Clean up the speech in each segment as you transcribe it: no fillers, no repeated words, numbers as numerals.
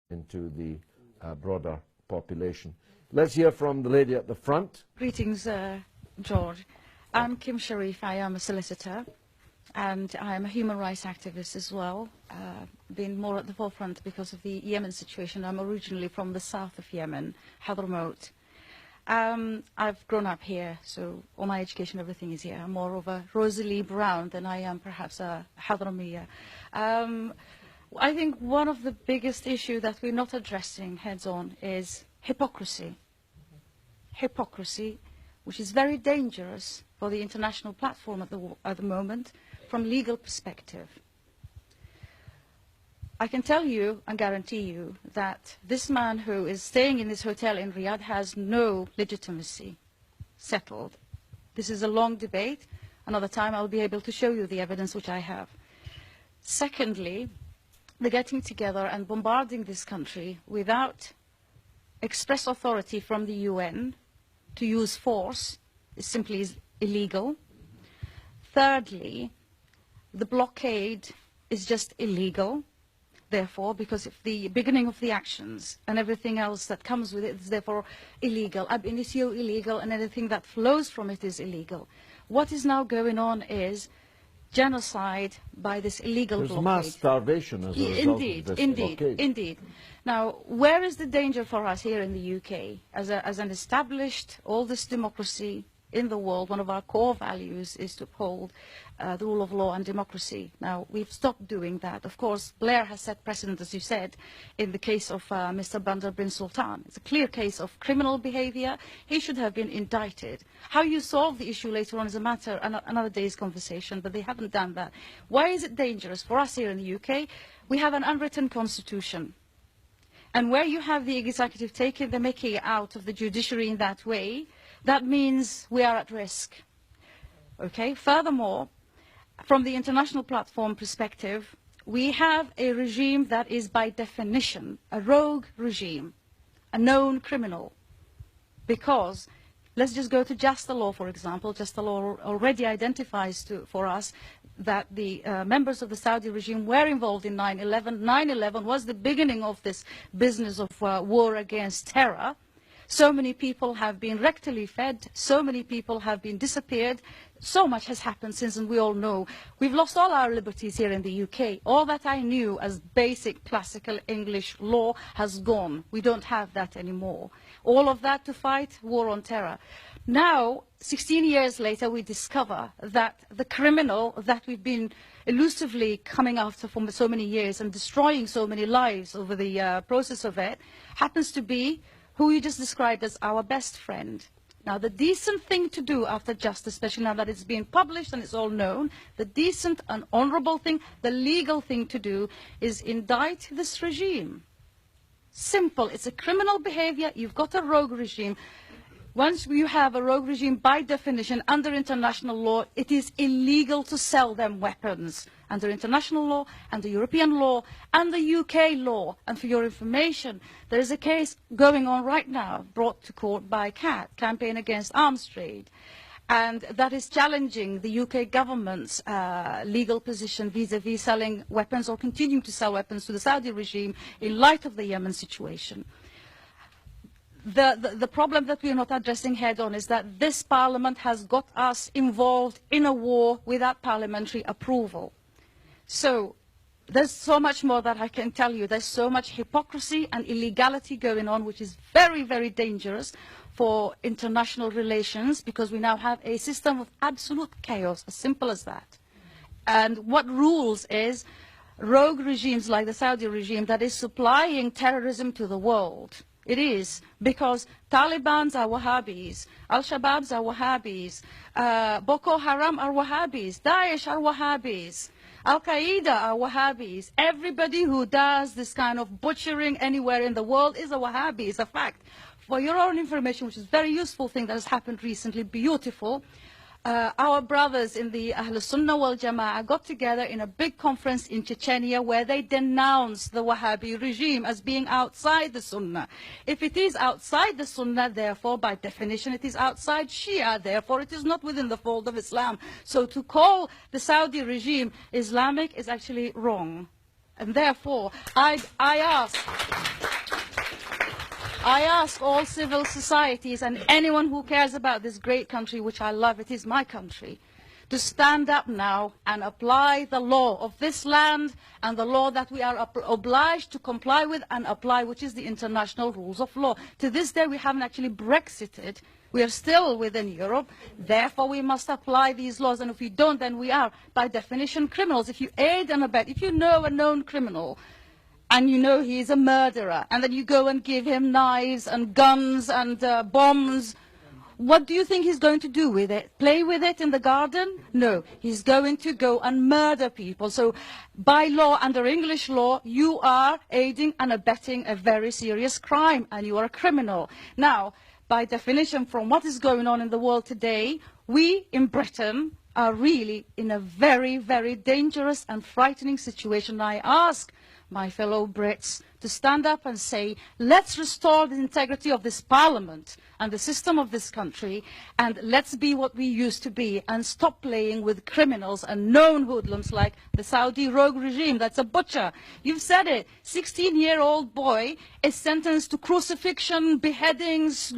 into the broader population. Let's hear from the lady at the front. Greetings, George. I'm Kim Sharif. I am a solicitor, and I'm a human rights activist as well, been more at the forefront because of the Yemen situation. I'm originally from the south of Yemen, Hadramaut. I've grown up here, so all my education, everything is here. I'm more of a Rosalie Brown than I am perhaps a Hadramiya. I think one of the biggest issues that we're not addressing heads-on is hypocrisy. Hypocrisy, which is very dangerous for the international platform at the moment from legal perspective. I can tell you and guarantee you that this man who is staying in this hotel in Riyadh has no legitimacy settled. This is a long debate. Another time I'll be able to show you the evidence which I have. Secondly, the getting together and bombarding this country without express authority from the UN to use force is simply illegal. Thirdly, the blockade is just illegal. Therefore, because if the beginning of the actions and everything else that comes with it is therefore illegal, ab initio illegal, and anything that flows from it is illegal. What is now going on is genocide by this illegal blockade. There's mass starvation as a result of this blockade. Indeed. Now, where is the danger for us here in the UK? As an established oldest democracy in the world, one of our core values is to uphold the rule of law and democracy. Now, we've stopped doing that. Of course, Blair has set precedent, as you said, in the case of Mr. Bandar bin Sultan. It's a clear case of criminal behavior. He should have been indicted. How you solve the issue later on is a matter, another day's conversation, but they haven't done that. Why is it dangerous for us here in the UK? We have an unwritten constitution. And where you have the executive taking the mickey out of the judiciary in that way, that means we are at risk. Okay? Furthermore, from the international platform perspective, we have a regime that is by definition a rogue regime, a known criminal. Because, let's just go to Just Law, for example. Just Law already identifies for us that the members of the Saudi regime were involved in 9/11. 9/11 was the beginning of this business of war against terror. So many people have been rectally fed, so many people have been disappeared, so much has happened since, and we all know. We've lost all our liberties here in the UK. All that I knew as basic classical English law has gone. We don't have that anymore. All of that to fight war on terror. Now, 16 years later, we discover that the criminal that we've been elusively coming after for so many years and destroying so many lives over the process of it happens to be who you just described as our best friend. Now, the decent thing to do after justice, especially now that it's been published and it's all known, the decent and honorable thing, the legal thing to do is indict this regime. Simple. It's a criminal behavior. You've got a rogue regime. Once you have a rogue regime, by definition, under international law, it is illegal to sell them weapons. Under international law, under European law, and the UK law. And for your information, there is a case going on right now, brought to court by CAT, Campaign Against Arms Trade. And that is challenging the UK government's legal position vis-à-vis selling weapons or continuing to sell weapons to the Saudi regime in light of the Yemen situation. The problem that we are not addressing head-on is that this parliament has got us involved in a war without parliamentary approval. So there's so much more that I can tell you. There's so much hypocrisy and illegality going on, which is very, very dangerous for international relations, because we now have a system of absolute chaos, as simple as that. And what rules is rogue regimes like the Saudi regime that is supplying terrorism to the world. It is, because Taliban's are Wahhabis, Al-Shabaab's are Wahhabis, Boko Haram are Wahhabis, Daesh are Wahhabis, Al-Qaeda are Wahhabis. Everybody who does this kind of butchering anywhere in the world is a Wahhabi. It's a fact. For your own information, which is a very useful thing that has happened recently, beautiful, our brothers in the Ahl Sunnah wal Jama'ah got together in a big conference in Chechnya where they denounced the Wahhabi regime as being outside the Sunnah. If it is outside the Sunnah, therefore, by definition, it is outside Shia. Therefore, it is not within the fold of Islam. So to call the Saudi regime Islamic is actually wrong. And therefore, I ask... I ask all civil societies and anyone who cares about this great country, which I love, it is my country, to stand up now and apply the law of this land and the law that we are obliged to comply with and apply, which is the international rules of law. To this day, we haven't actually Brexited. We are still within Europe. Therefore, we must apply these laws. And if we don't, then we are, by definition, criminals. If you aid and abet, if you know a known criminal, and you know he is a murderer, and then you go and give him knives and guns and bombs, what do you think he's going to do with it? Play with it in the garden? No, he's going to go and murder people. So by law, under English law, you are aiding and abetting a very serious crime, and you are a criminal. Now, by definition, from what is going on in the world today, we in Britain are really in a very, very dangerous and frightening situation. I ask my fellow Brits to stand up and say, let's restore the integrity of this parliament and the system of this country, and let's be what we used to be and stop playing with criminals and known hoodlums like the Saudi rogue regime. That's a butcher. You've said it. 16-year-old boy is sentenced to crucifixion, beheadings,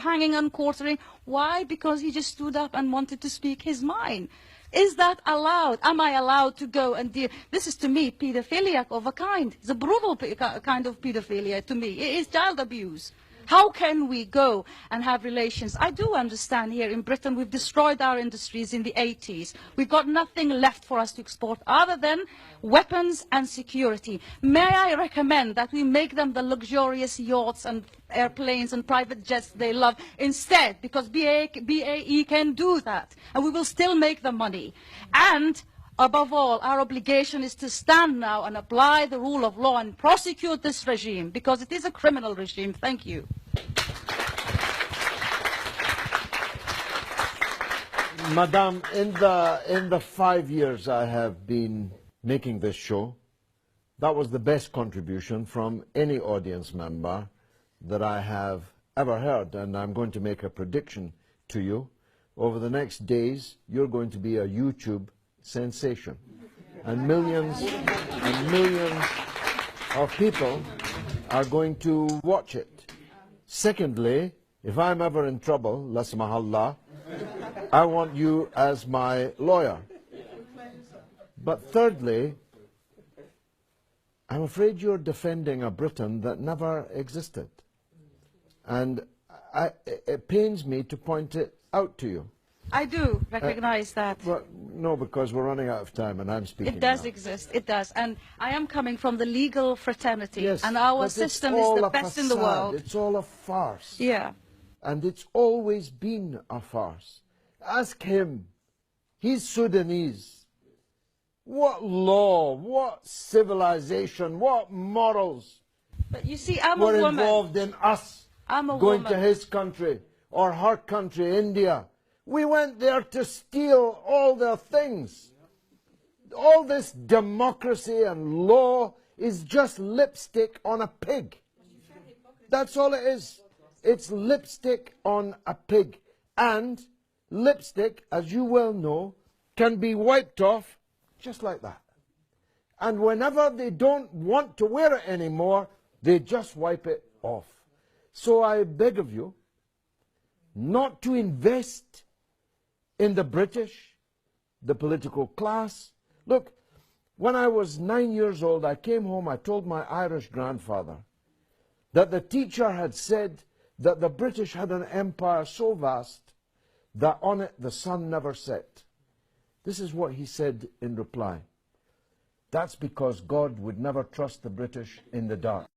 hanging and quartering. Why? Because he just stood up and wanted to speak his mind. Is that allowed? Am I allowed to go and deal? This is, to me, paedophilia of a kind. It's a brutal kind of paedophilia to me. It is child abuse. How can we go and have relations? I do understand here in Britain we've destroyed our industries in the 80s. We've got nothing left for us to export other than weapons and security. May I recommend that we make them the luxurious yachts and airplanes and private jets they love instead, because BAE can do that, and we will still make the money. And above all, our obligation is to stand now and apply the rule of law and prosecute this regime, because it is a criminal regime. Thank you. Madam, in the 5 years I have been making this show, that was the best contribution from any audience member that I have ever heard, and I'm going to make a prediction to you. Over the next days, you're going to be a YouTube sensation, and millions of people are going to watch it. Secondly, if I'm ever in trouble, la samahallah, I want you as my lawyer. But thirdly, I'm afraid you're defending a Britain that never existed. And it pains me to point it out to you. I do recognize that. Well, no, because we're running out of time and I'm speaking It does now. exist, it does. And I am coming from the legal fraternity, Yes, and our but system it's is all the a best in the facade. world. It's all a farce. Yeah. And it's always been a farce. Ask him. He's Sudanese. What law, what civilization, what morals But you see, I'm were a woman. involved in us I'm a going woman. to his country or her country, India? We went there to steal all their things. All this democracy and law is just lipstick on a pig. That's all it is. It's lipstick on a pig. And lipstick, as you well know, can be wiped off just like that. And whenever they don't want to wear it anymore, they just wipe it off. So I beg of you not to invest in the British, the political class. Look, when I was 9 years old, I came home, I told my Irish grandfather that the teacher had said that the British had an empire so vast that on it the sun never set. This is what he said in reply. That's because God would never trust the British in the dark.